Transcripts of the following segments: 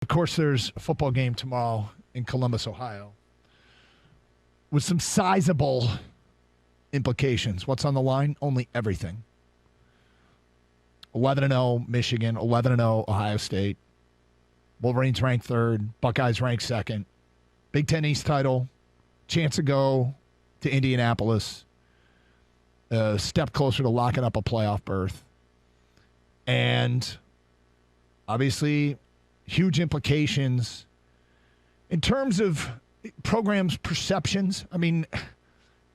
Of course, there's a football game tomorrow in Columbus, Ohio, with some sizable implications. What's on the line? Only everything. 11-0 Michigan, 11-0 Ohio State. Wolverines ranked third, Buckeyes ranked second. Big Ten East title, chance to go to Indianapolis, a step closer to locking up a playoff berth. And obviously, huge implications in terms of programs' perceptions. I mean,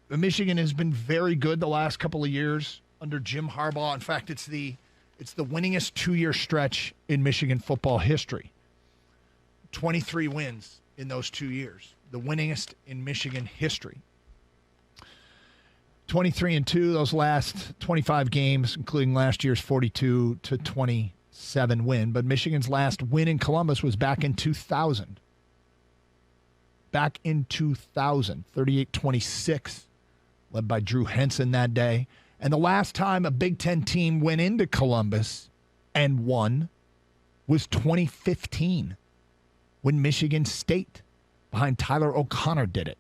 Michigan has been very good the last couple of years under Jim Harbaugh. In fact, it's the winningest 2-year stretch in Michigan football history. 23 wins in those 2 years, the winningest in Michigan history. 23-2 those last 25 games, including last year's 42-27 win. But Michigan's last win in Columbus was back in 2000. Back in 2000, 38-26, led by Drew Henson that day. And the last time a Big Ten team went into Columbus and won was 2015, when Michigan State, behind Tyler O'Connor, did it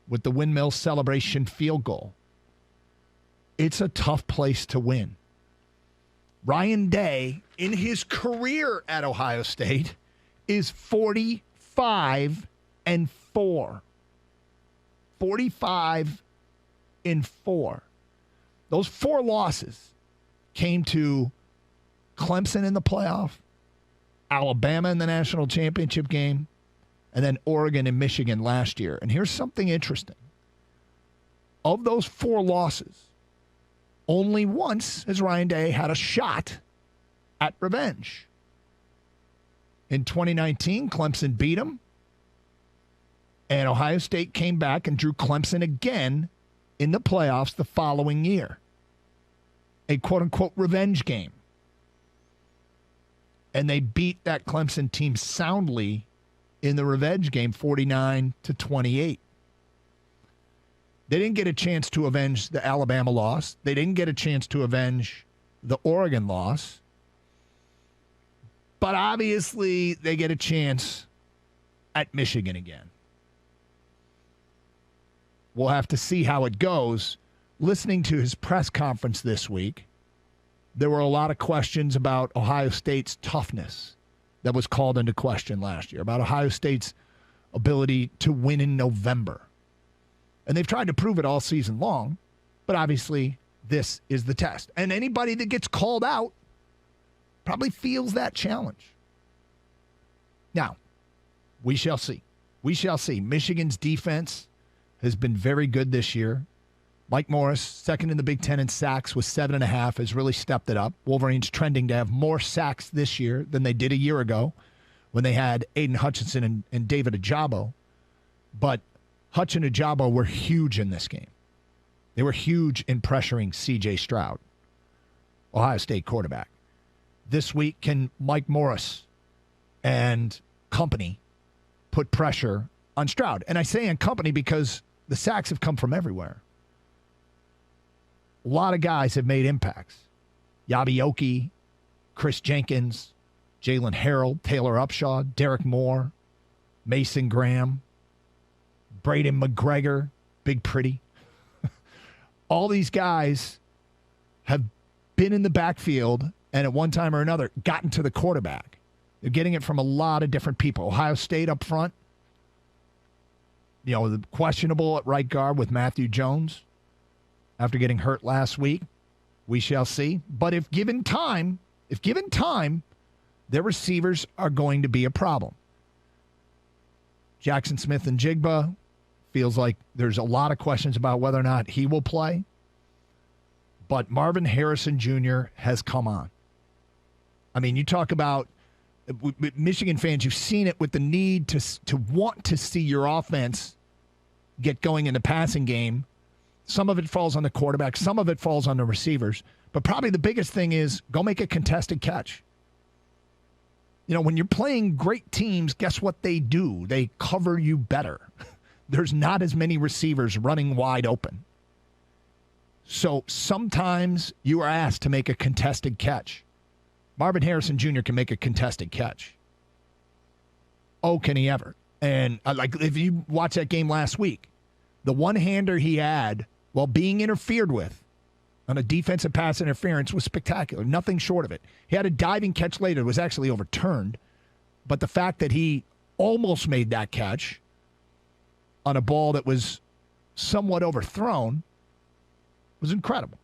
with the windmill celebration field goal. It's a tough place to win. Ryan Day, in his career at Ohio State, is 45-4. 45-4. Those 4 losses came to Clemson in the playoff, Alabama in the national championship game, and then Oregon and Michigan last year. And here's something interesting. Of those 4 losses, only once has Ryan Day had a shot at revenge. In 2019, Clemson beat him, and Ohio State came back and drew Clemson again in the playoffs the following year. A quote-unquote revenge game. And they beat that Clemson team soundly in the revenge game, 49-28. They didn't get a chance to avenge the Alabama loss. They didn't get a chance to avenge the Oregon loss. But obviously, they get a chance at Michigan again. We'll have to see how it goes. Listening to his press conference this week, there were a lot of questions about Ohio State's toughness that was called into question last year, about Ohio State's ability to win in November. And they've tried to prove it all season long, but obviously this is the test. And anybody that gets called out probably feels that challenge. Now, we shall see. We shall see. Michigan's defense has been very good this year. Mike Morris, second in the Big Ten in sacks with 7.5, has really stepped it up. Wolverines trending to have more sacks this year than they did a year ago when they had Aiden Hutchinson and David Ajabo. But Hutch and Ajabo were huge in this game. They were huge in pressuring C.J. Stroud, Ohio State quarterback. This week, can Mike Morris and company put pressure on Stroud? And I say in company because the sacks have come from everywhere. A lot of guys have made impacts. Yabioki, Chris Jenkins, Jalen Harrell, Taylor Upshaw, Derek Moore, Mason Graham, Braden McGregor, Big Pretty. All these guys have been in the backfield and at one time or another gotten to the quarterback. They're getting it from a lot of different people. Ohio State up front, the questionable at right guard with Matthew Jones after getting hurt last week. We shall see. But if given time, their receivers are going to be a problem. Jackson Smith and Jigba feels like there's a lot of questions about whether or not he will play. But Marvin Harrison Jr. has come on. I mean, you talk about Michigan fans, you've seen it with the need to want to see your offense get going in the passing game. Some of it falls on the quarterback. Some of it falls on the receivers. But probably the biggest thing is go make a contested catch. When you're playing great teams, guess what they do? They cover you better. There's not as many receivers running wide open. So sometimes you are asked to make a contested catch. Marvin Harrison Jr. can make a contested catch. oh, can he ever? And like if you watch that game last week, the one-hander he had while being interfered with on a defensive pass interference was spectacular. Nothing short of it. He had a diving catch later. It was actually overturned. But the fact that he almost made that catch on a ball that was somewhat overthrown was incredible.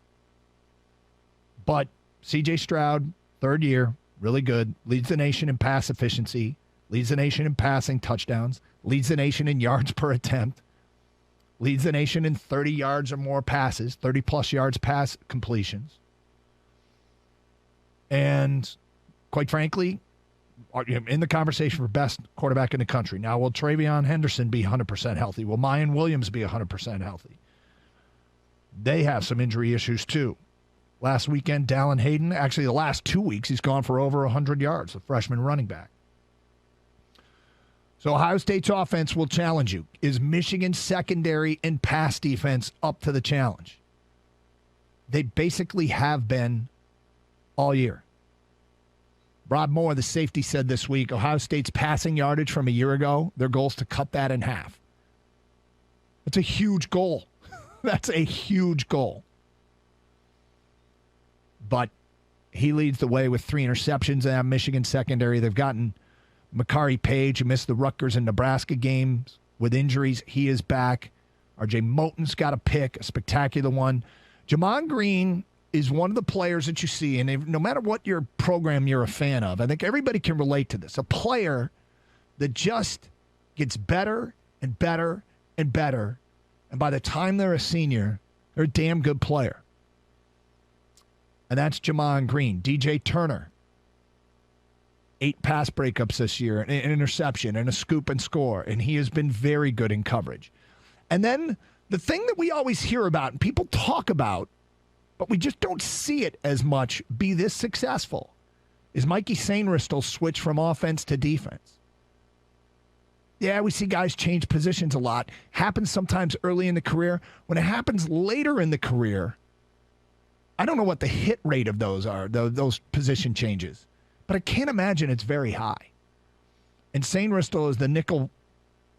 But C.J. Stroud, third year, really good, leads the nation in pass efficiency, leads the nation in passing touchdowns, leads the nation in yards per attempt, leads the nation in 30 yards or more passes, 30-plus yards pass completions. And quite frankly, in the conversation for best quarterback in the country. Now, will Travion Henderson be 100% healthy? Will Mayan Williams be 100% healthy? They have some injury issues, too. Last weekend, Dallin Hayden, actually the last 2 weeks, he's gone for over 100 yards, the freshman running back. So Ohio State's offense will challenge you. Is Michigan's secondary and pass defense up to the challenge? They basically have been all year. Rob Moore, the safety, said this week, Ohio State's passing yardage from a year ago, their goal is to cut that in half. That's a huge goal. That's a huge goal. But he leads the way with 3 interceptions in that Michigan secondary. They've gotten Makari Page, who missed the Rutgers and Nebraska games with injuries. He is back. R.J. Moten's got a pick, a spectacular one. Jamon Green is one of the players that you see, and no matter what your program you're a fan of, I think everybody can relate to this. A player that just gets better and better and better, and by the time they're a senior, they're a damn good player. And that's Jamon Green. DJ Turner, 8 pass breakups this year, an interception, and a scoop and score, and he has been very good in coverage. And then the thing that we always hear about and people talk about, but we just don't see it as much be this successful, is Mikey Sainristil's switch from offense to defense. Yeah, we see guys change positions a lot. Happens sometimes early in the career. When it happens later in the career, I don't know what the hit rate of those are, those position changes, but I can't imagine it's very high. And Sainristil is the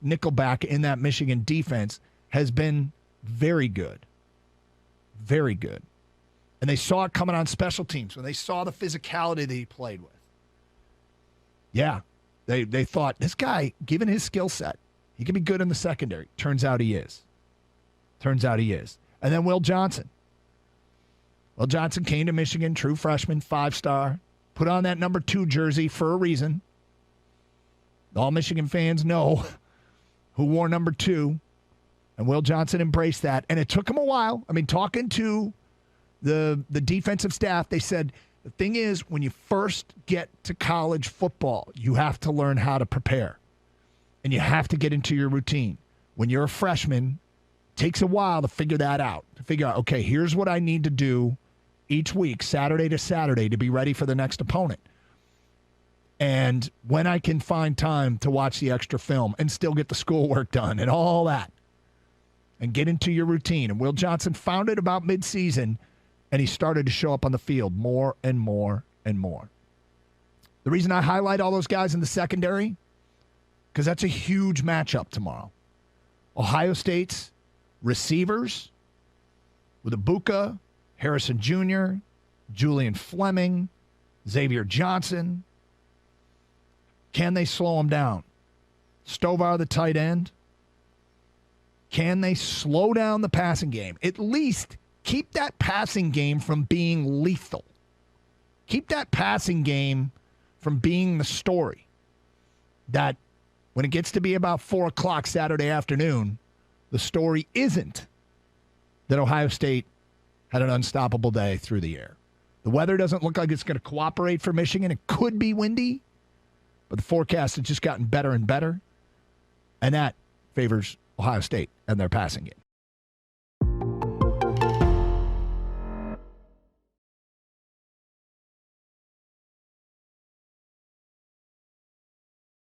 nickelback in that Michigan defense, has been very good. Very good. And they saw it coming on special teams when they saw the physicality that he played with. Yeah, they thought, this guy, given his skill set, he can be good in the secondary. Turns out he is. And then Will Johnson. Will Johnson came to Michigan, true freshman, 5-star, put on that number 2 jersey for a reason. All Michigan fans know who wore number 2, and Will Johnson embraced that. And it took him a while. I mean, talking to the defensive staff, they said, the thing is, when you first get to college football, you have to learn how to prepare. And you have to get into your routine. When you're a freshman, it takes a while to figure that out. To figure out, okay, here's what I need to do each week, Saturday to Saturday, to be ready for the next opponent. And when I can find time to watch the extra film and still get the schoolwork done and all that. And get into your routine. And Will Johnson found it about midseason, and he started to show up on the field more and more and more. The reason I highlight all those guys in the secondary, because that's a huge matchup tomorrow. Ohio State's receivers with Ibuka, Harrison Jr., Julian Fleming, Xavier Johnson. Can they slow him down? Stovar, the tight end. Can they slow down the passing game? At least keep that passing game from being lethal. Keep that passing game from being the story that when it gets to be about 4 o'clock Saturday afternoon, the story isn't that Ohio State had an unstoppable day through the air. The weather doesn't look like it's going to cooperate for Michigan. It could be windy, but the forecast has just gotten better and better, and that favors Ohio State and their passing game.